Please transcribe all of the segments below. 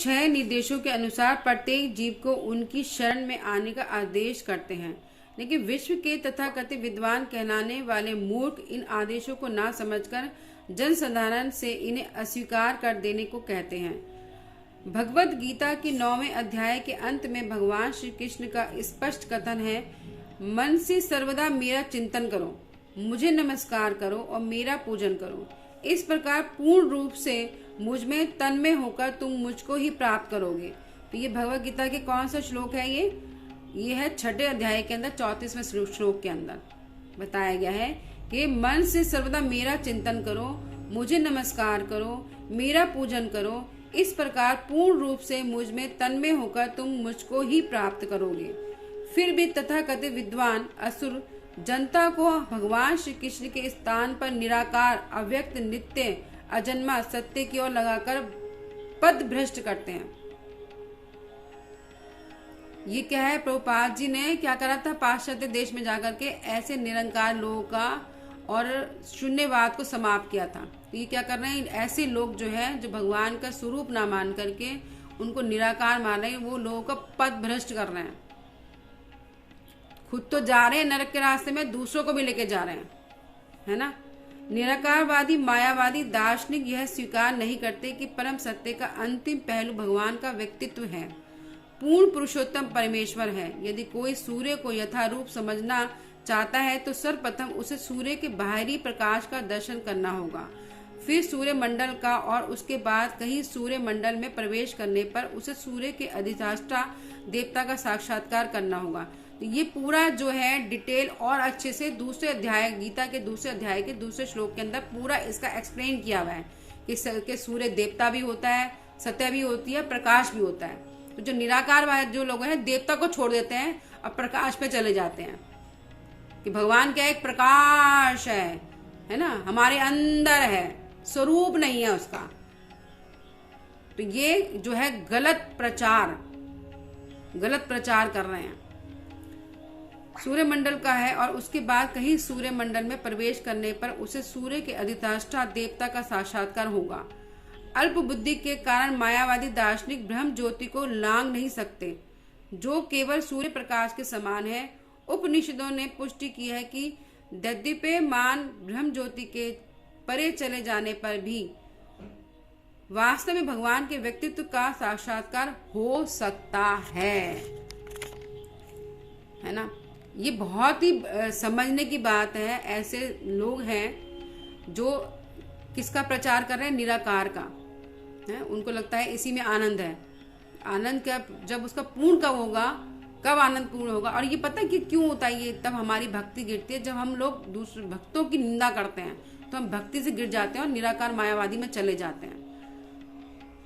6 निर्देशों के अनुसार प्रत्येक जीव को उनकी शरण में आने का आदेश करते हैं, लेकिन विश्व के तथाकथित विद्वान कहलाने वाले मूर्ख इन आदेशों को ना समझकर जनसाधारण से इन्हें अस्वीकार कर देने को कहते हैं। भगवद गीता के 9वें अध्याय के अंत में भगवान श्री कृष्ण का स्पष्ट कथन है, मन से सर्वदा मेरा चिंतन करो, मुझे नमस्कार करो और मेरा पूजन करो। इस प्रकार पूर्ण रूप से मुझ में तन्मय होकर तुम मुझको ही प्राप्त करोगे। तो ये भगवद गीता के कौन सा श्लोक है? ये है 6ठे अध्याय के अंदर 34वें श्लोक के अंदर बताया गया है कि मन से सर्वदा मेरा चिंतन करो, मुझे नमस्कार करो, मेरा पूजन करो। इस प्रकार पूर्ण रूप से मुझ में तन्मय होकर तुम मुझको ही प्राप्त करोगे। फिर भी तथाकथित विद्वान असुर जनता को भगवान श्री कृष्ण के स्थान पर निराकार, अव्यक्त, नित्य, अजन्मा सत्य की ओर लगाकर पद भ्रष्ट करते हैं। ये क्या है, प्रभुपाद जी ने क्या करा था, पाश्चात्य देश में जाकर के ऐसे निरंकार लोगों का और शून्यवाद को समाप्त किया था। तो ये क्या कर रहे हैं, ऐसे लोग जो है जो भगवान का स्वरूप ना मान करके उनको निराकार मान रहे हैं, वो लोगों का पद भ्रष्ट कर रहे हैं। खुद तो जा रहे हैं नरक के रास्ते में, दूसरों को भी लेके जा रहे हैं, है ना। निराकारवादी मायावादी दार्शनिक यह स्वीकार नहीं करते कि परम सत्य का अंतिम पहलू भगवान का व्यक्तित्व है, पूर्ण पुरुषोत्तम परमेश्वर है। यदि कोई सूर्य को यथारूप समझना चाहता है तो सर्वप्रथम उसे सूर्य के बाहरी प्रकाश का दर्शन करना होगा, फिर सूर्य मंडल का, और उसके बाद कहीं सूर्य मंडल में प्रवेश करने पर उसे सूर्य के अधिष्ठाता देवता का साक्षात्कार करना होगा। ये पूरा जो है डिटेल और अच्छे से दूसरे अध्याय, गीता के दूसरे अध्याय के दूसरे श्लोक के अंदर पूरा इसका एक्सप्लेन किया हुआ है कि सूर्य देवता भी होता है, सत्य भी होती है, प्रकाश भी होता है। तो जो निराकार जो लोग हैं देवता को छोड़ देते हैं और प्रकाश पे चले जाते हैं कि भगवान क्या एक प्रकाश है ना, हमारे अंदर है, स्वरूप नहीं है उसका। तो ये जो है गलत प्रचार कर रहे हैं। सूर्य मंडल का है और उसके बाद कहीं सूर्य मंडल में प्रवेश करने पर उसे सूर्य के अधिष्ठाता देवता का साक्षात्कार होगा। अल्प बुद्धि के कारण मायावादी दार्शनिक ब्रह्म ज्योति को लांघ नहीं सकते, जो केवल सूर्य प्रकाश के समान है। उपनिषदों ने पुष्टि की है कि यद्यपि ब्रह्म ज्योति के परे चले जाने पर भी वास्तव में भगवान के व्यक्तित्व का साक्षात्कार हो सकता है ना। ये बहुत ही समझने की बात है। ऐसे लोग हैं जो किसका प्रचार कर रहे हैं, निराकार का है। उनको लगता है इसी में आनंद है। आनंद क्या, जब उसका पूर्ण कब होगा, कब आनंद पूर्ण होगा। और ये पता है कि क्यों होता है ये, तब हमारी भक्ति गिरती है। जब हम लोग दूसरे भक्तों की निंदा करते हैं तो हम भक्ति से गिर जाते हैं और निराकार मायावादी में चले जाते हैं।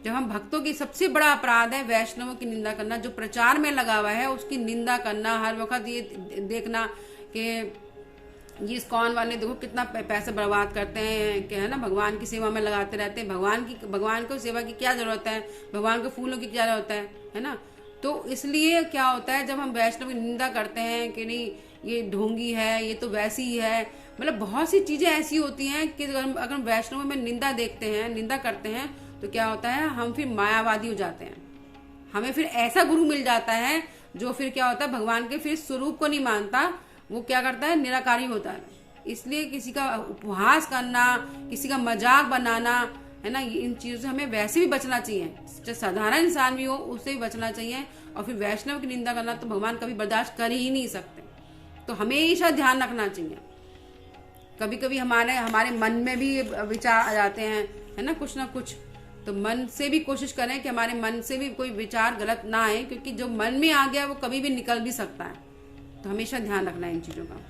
जब हम भक्तों की, सबसे बड़ा अपराध है वैष्णवों की निंदा करना, जो प्रचार में लगा हुआ है उसकी निंदा करना, हर वक्त ये देखना कि ये इस्कॉन वाले देखो कितना पैसा बर्बाद करते हैं, कि है ना, भगवान की सेवा में लगाते रहते हैं। भगवान को सेवा की क्या जरूरत है, भगवान को फूलों की क्या जरूरत है ना। तो इसलिए क्या होता है, जब हम वैष्णव की निंदा करते हैं कि नहीं ये ढोंगी है, ये तो वैसी ही है, मतलब बहुत सी चीजें ऐसी होती हैं कि अगर वैष्णव में निंदा करते हैं तो क्या होता है, हम फिर मायावादी हो जाते हैं। हमें फिर ऐसा गुरु मिल जाता है जो फिर क्या होता है, भगवान के फिर स्वरूप को नहीं मानता, वो क्या करता है, निराकारी होता है। इसलिए किसी का उपहास करना, किसी का मजाक बनाना, है ना, इन चीजों से हमें वैसे भी बचना चाहिए। चाहे साधारण इंसान भी हो उससे भी बचना चाहिए। और फिर वैष्णव की निंदा करना तो भगवान कभी बर्दाश्त कर ही नहीं सकते। तो हमेशा ध्यान रखना चाहिए। कभी कभी हमारे मन में भी विचार आ जाते हैं, है ना, कुछ ना कुछ। तो मन से भी कोशिश करें कि हमारे मन से भी कोई विचार गलत ना आए, क्योंकि जो मन में आ गया वो कभी भी निकल भी सकता है। तो हमेशा ध्यान रखना है इन चीजों का।